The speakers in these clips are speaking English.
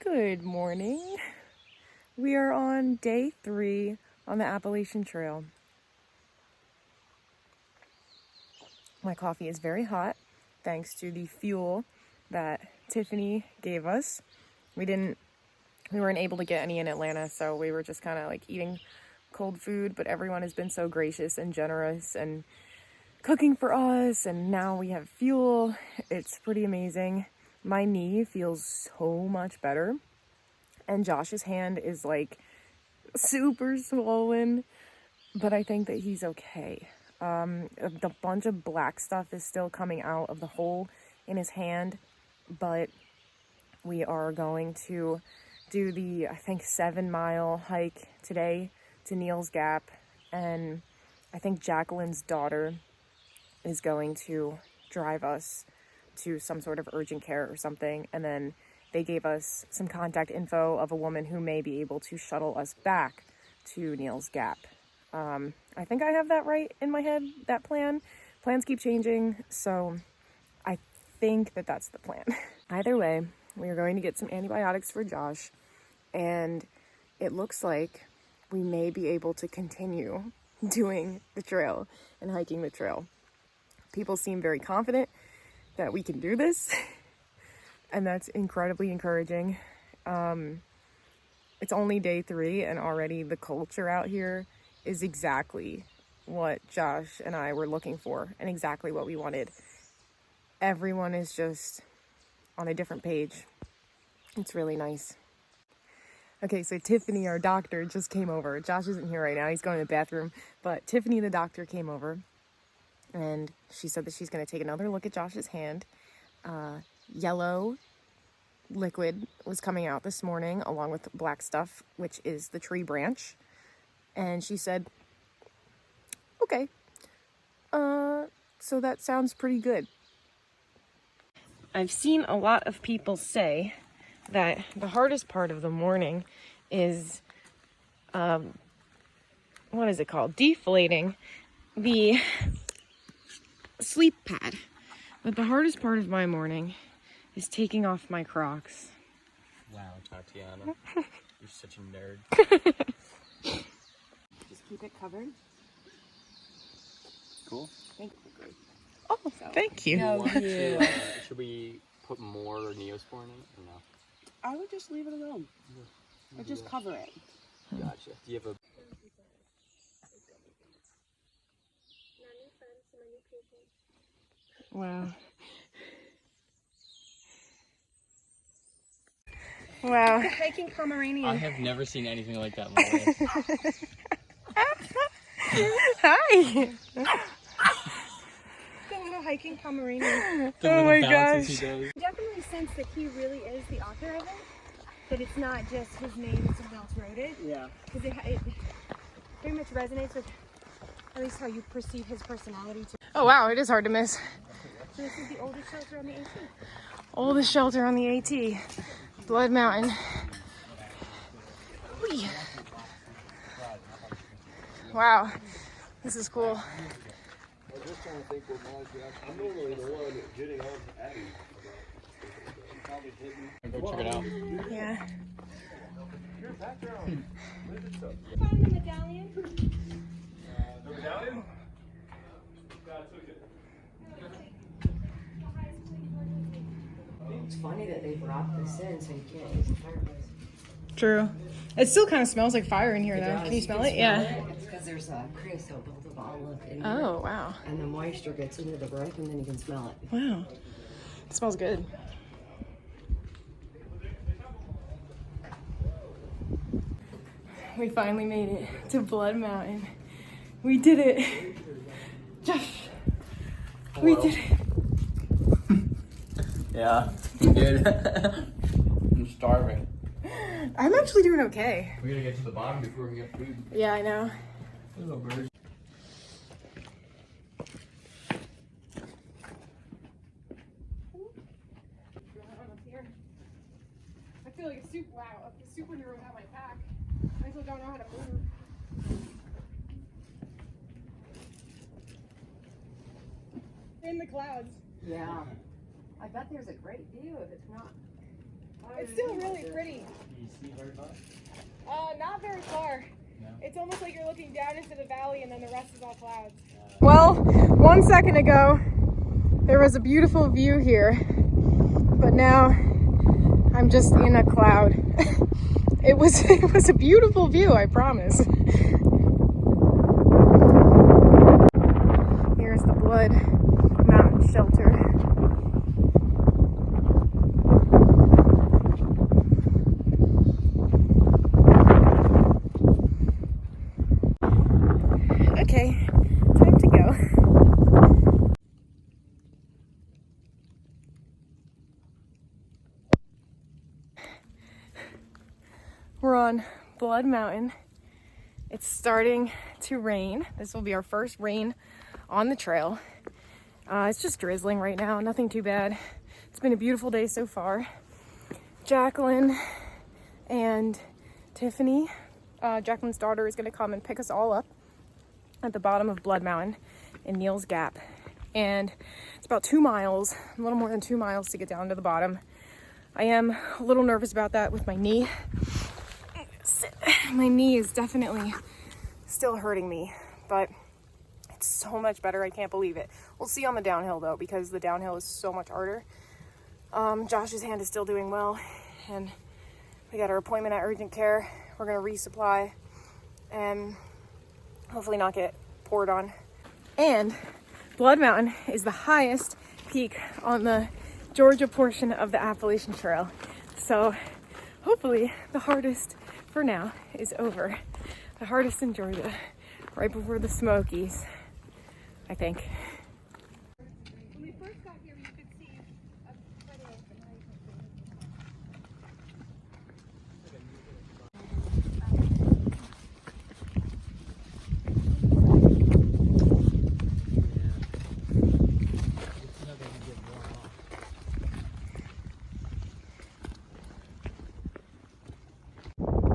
Good morning. We are on day 3 on the Appalachian Trail. My coffee is very hot thanks to the fuel that Tiffany gave us. We weren't able to get any in Atlanta, so we were just kind of like eating cold food, but everyone has been so gracious and generous and cooking for us, and now we have fuel. It's pretty amazing. My knee feels so much better, and Josh's hand is like super swollen, but I think that he's okay. The bunch of black stuff is still coming out of the hole in his hand, but we are going to do the, I think, 7-mile hike today to Neel's Gap, and I think Jacqueline's daughter is going to drive us to some sort of urgent care or something, and then they gave us some contact info of a woman who may be able to shuttle us back to Neel's Gap. I think I have that right in my head, that plan. Plans keep changing, so I think that that's the plan. Either way, we are going to get some antibiotics for Josh, and it looks like we may be able to continue doing the trail and hiking the trail. People seem very confident that we can do this, and that's incredibly encouraging. It's only day 3, and already the culture out here is exactly what Josh and I were looking for and exactly what we wanted. Everyone is just on a different page. It's really nice. Okay, so Tiffany, our doctor, just came over. Josh isn't here right now. He's going to the bathroom, but Tiffany, the doctor, came over, and she said that she's going to take another look at Josh's hand. Yellow liquid was coming out this morning along with black stuff, which is the tree branch. And she said, okay, so that sounds pretty good. I've seen a lot of people say that the hardest part of the morning is, what is it called? Deflating the sleep pad. But the hardest part of my morning is taking off my Crocs. Wow, Tatiana. You're such a nerd. Just keep it covered. Cool. Thank you. Oh, so, thank you. Should we put more Neosporin in it or no? I would just leave it alone. Or just cover it. Gotcha. Do you have a... Wow. Wow. Hiking Pomeranian. I have never seen anything like that in my life. Hi. The little hiking Pomeranian. The Oh little my bounces gosh. he does. Definitely sense that he really is the author of it. That it's not just his name and someone else wrote it. Yeah. Because it very much resonates with at least how you perceive his personality too. Oh wow, it is hard to miss. So this is the oldest shelter on the AT. Oldest shelter on the AT. Blood Mountain. Whee. Wow, this is cool. I'm just trying to think what miles you have. I'm normally the one getting on to Abby. Probably hitting. Go check it out. Yeah. Find the medallion. The medallion? Yeah, I took it. It's funny that they brought this in so you can't use the fireplace. True. It still kind of smells like fire in here, though. Can you smell it? Yeah. It's because there's a creosote built up all up in there. Oh, wow. And the moisture gets into the brick and then you can smell it. Wow. It smells good. We finally made it to Blood Mountain. We did it. Josh. We did it. Yeah, you did. I'm starving. I'm actually doing okay. We gotta get to the bottom before we get food. Yeah, I know. Little bird. I feel like a superhero without my pack. I still don't know how to move. In the clouds. Yeah. I bet there's a great view if it's not It's still really pretty. Do you see very much? Not very far. No. It's almost like you're looking down into the valley and then the rest is all clouds. Well, 1 second ago, there was a beautiful view here, but now I'm just in a cloud. It was a beautiful view, I promise. Here's the Blood Mountain Shelter. Okay, time to go. We're on Blood Mountain. It's starting to rain. This will be our first rain on the trail. It's just drizzling right now, nothing too bad. It's been a beautiful day so far. Jacqueline and Tiffany, Jacqueline's daughter, is gonna come and pick us all up at the bottom of Blood Mountain in Neel's Gap. And it's about 2 miles, a little more than 2 miles to get down to the bottom. I am a little nervous about that with my knee. My knee is definitely still hurting me, but it's so much better. I can't believe it. We'll see on the downhill though, because the downhill is so much harder. Josh's hand is still doing well, and we got our appointment at urgent care. We're gonna resupply and hopefully not get poured on. And Blood Mountain is the highest peak on the Georgia portion of the Appalachian Trail. So hopefully the hardest for now is over. The hardest in Georgia, right before the Smokies, I think. When we first got here, you could see a puddle of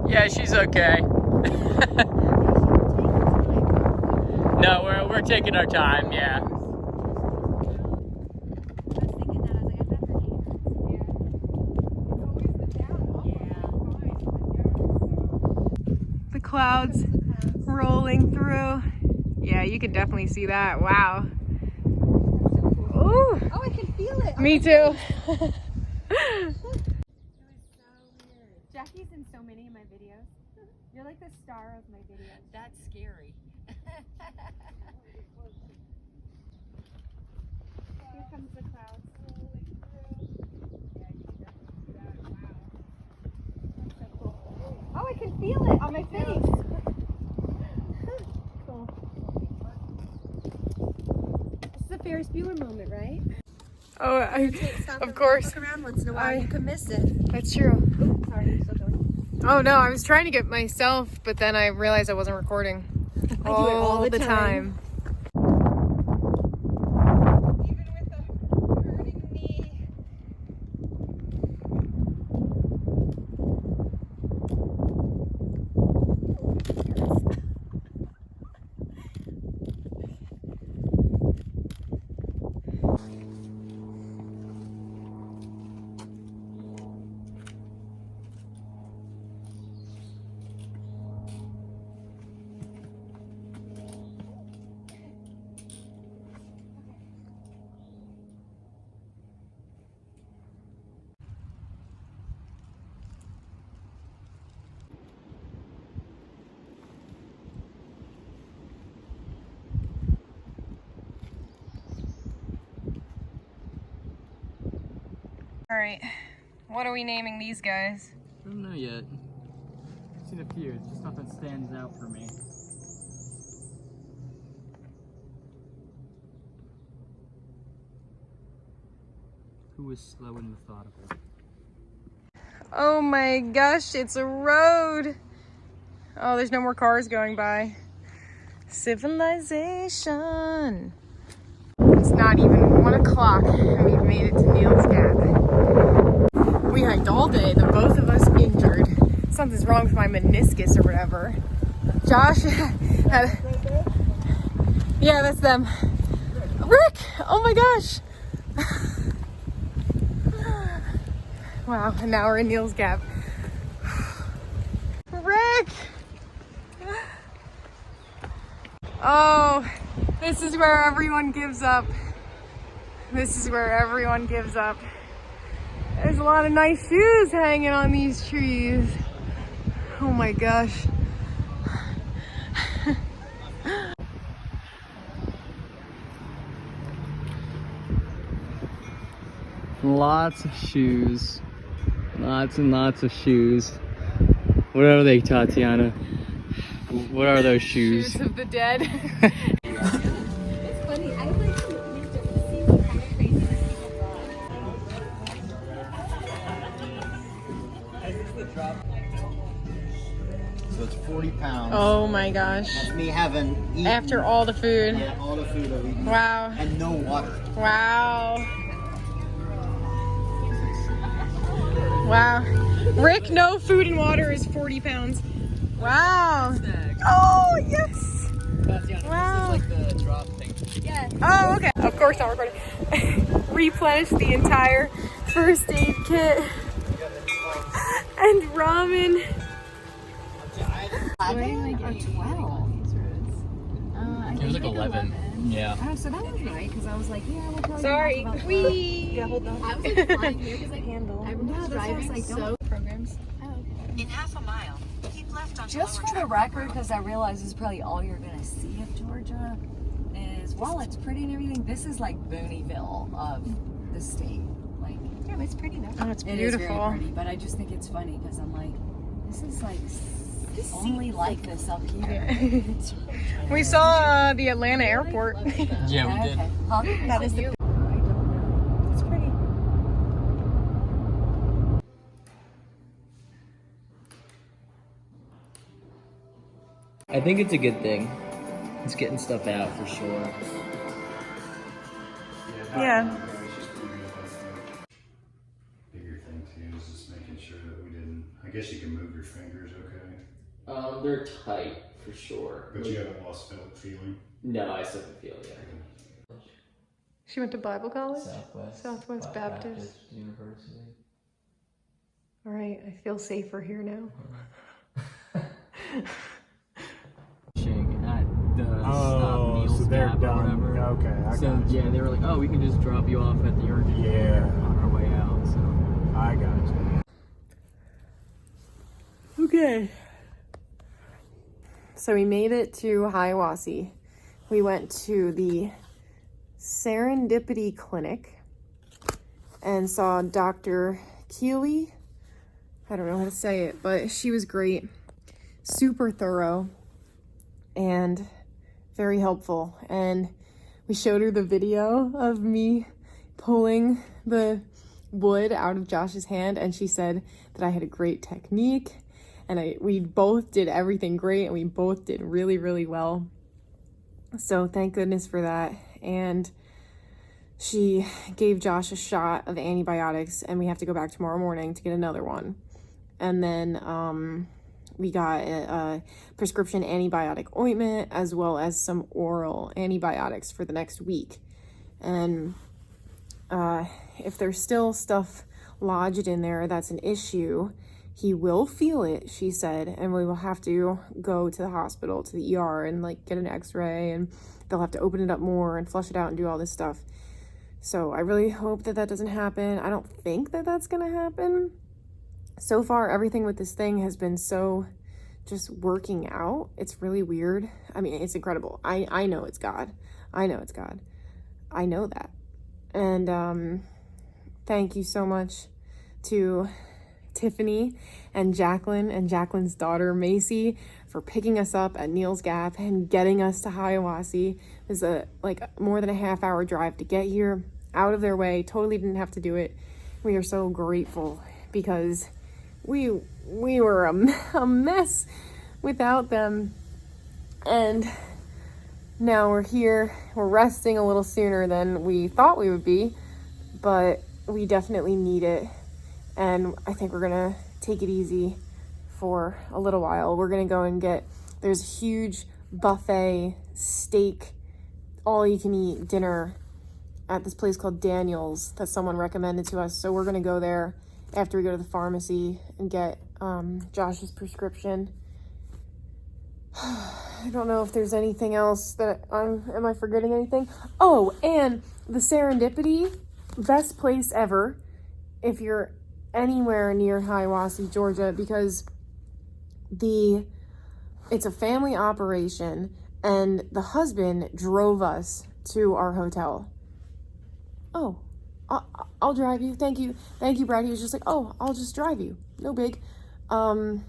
Yeah, she's okay. No, we're taking our time, yeah. The clouds rolling through. Yeah, you can definitely see that. Wow. Ooh. Oh, I can feel it. Me too. Jackie's in so many of my videos. You're like the star of my videos. That's scary. Here comes the clouds. Oh, I can feel it on my face. Cool. This is a Ferris Bueller moment, right? Oh, of course. Look around once in a while, you can miss it. That's true. Ooh, sorry, you're still going. Oh no, I was trying to get myself, but then I realized I wasn't recording. I do it all the time. Even with a hurting knee. All right, what are we naming these guys? I don't know yet. I've seen a few, just nothing stands out for me. Who is slow and methodical? Oh my gosh, it's a road. Oh, there's no more cars going by. Civilization. It's not even 1 o'clock and we've made it to Neel's Gap. We hiked all day, the both of us injured. Something's wrong with my meniscus or whatever. Josh had, yeah, that's them. Rick, oh my gosh. Wow, and now we're in Neel's Gap. Rick! Oh, this is where everyone gives up. This is where everyone gives up. There's a lot of nice shoes hanging on these trees. Oh my gosh. Lots of shoes. Lots and lots of shoes. What are they, Tatiana? What are those shoes? Shoes of the dead. It's funny. I like to see what kind of craziness people brought. So it's 40 pounds. Oh my gosh. That's me having eaten. After all the food. Yeah, all the food I've eaten. Wow. And no water. Wow. Wow. Rick, no food and water is 40 pounds. Wow. Oh, yes. Wow. This is like the drop thing. Yes. Oh, okay. Of course not recording. Replenish the entire first aid kit. And ramen. Or 12. It was like 11. Yeah. Oh, so that was right, because I was like, yeah, we'll probably Sorry. talk about Wee. Yeah, hold on. I was like flying here because I Handle. I remember driving like so Programs. In half a mile, keep left onto just Lower for the Track record, Road. because I realize this is probably all you're gonna see of Georgia, is while it's pretty and everything, this is like Booneyville of the state. Like, Yeah, it's pretty enough. Oh, it's it is beautiful. very pretty, but I just think it's funny because I'm like, this is like only like this up here. We saw the Atlanta airport. Yeah, we did. Okay. Huh? That is the. I don't know. It's pretty. I think it's a good thing. It's getting stuff out for sure. Yeah. Bigger thing too is just making sure that we didn't. I guess you can move your fingers, okay? They're tight for sure. But you haven't lost feeling. No, I still can feel it. She went to Bible college? Southwest. Southwest Baptist. University. All right, I feel safer here now. At the stop Neel's Gap or whatever. Okay, I So got you. yeah, they were like, "Oh, we can just drop you off at the urgent Yeah. care on our way out." So I got you. Okay. So we made it to Hiawassee. We went to the Serendipity Clinic and saw Dr. Keeley. I don't know how to say it, but she was great. Super thorough and very helpful. And we showed her the video of me pulling the wood out of Josh's hand, and she said that I had a great technique, and we both did everything great, and we both did really, really well. So thank goodness for that. And she gave Josh a shot of antibiotics, and we have to go back tomorrow morning to get another one. And then we got a prescription antibiotic ointment as well as some oral antibiotics for the next week. And if there's still stuff lodged in there that's an issue, he will feel it, she said, and we will have to go to the hospital, to the ER, and like get an x-ray, and they'll have to open it up more and flush it out and do all this stuff. So I really hope that that doesn't happen. I don't think that that's gonna happen. So far, everything with this thing has been so just working out. It's really weird. I mean, it's incredible. I know it's God. I know it's God. I know that. And thank you so much to Tiffany and Jacqueline's daughter Macy for picking us up at Neel's Gap and getting us to Hiawassee. It was more than a half-hour drive to get here, out of their way. Totally didn't have to do it. We are so grateful because we were a mess without them, and now we're here. We're resting a little sooner than we thought we would be, but we definitely need it. And I think we're gonna take it easy for a little while. We're gonna go and there's a huge buffet steak, all you can eat dinner at this place called Daniel's that someone recommended to us. So we're gonna go there after we go to the pharmacy and get Josh's prescription. I don't know if there's anything else that am I forgetting anything? Oh, and the Serendipity, best place ever if you're anywhere near Hiawassee, Georgia, because it's a family operation and the husband drove us to our hotel. Oh, I'll drive you. Thank you, Brad. He was just like, oh, I'll just drive you. No big. Wow.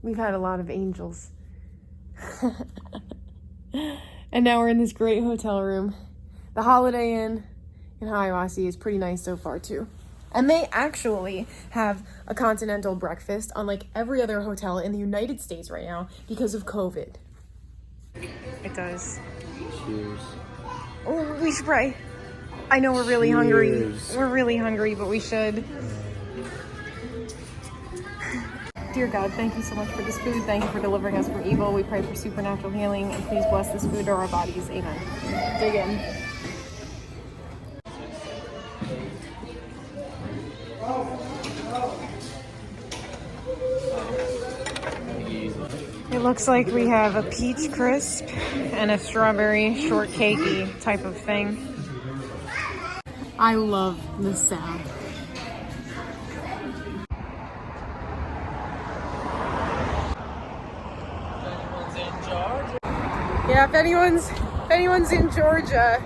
We've had a lot of angels. And now we're in this great hotel room. The Holiday Inn in Hiawassee is pretty nice so far too. And they actually have a continental breakfast unlike every other hotel in the United States right now because of COVID. It does. Cheers. Oh, we should pray. I know we're really hungry. We're really hungry, but we should. Dear God, thank you so much for this food. Thank you for delivering us from evil. We pray for supernatural healing, and please bless this food or our bodies. Amen. Dig in. It looks like we have a peach crisp and a strawberry shortcakey type of thing. I love the sound. Yeah, if anyone's in Georgia,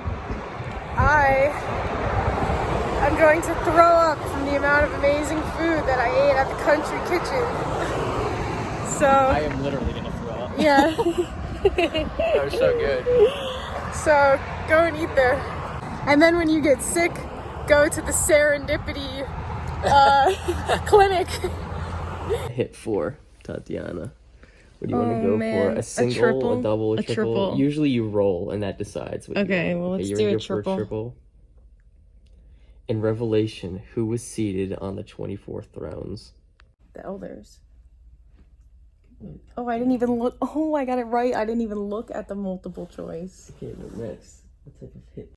I'm going to throw up from the amount of amazing food that I ate at the country kitchen. So I am literally gonna throw up. Yeah. That was so good. So go and eat there. And then when you get sick, go to the Serendipity clinic. Hit 4, Tatiana. What do you want to go man. for? A single, triple? a double, a A triple? triple. Usually you roll and that decides what Okay, you want. well, let's you're do gonna a go for triple. triple. In Revelation, who was seated on the 24 thrones? The elders. Oh, I didn't even look. Oh, I got it right. I didn't even look at the multiple choice. Okay, but next, what type of hit?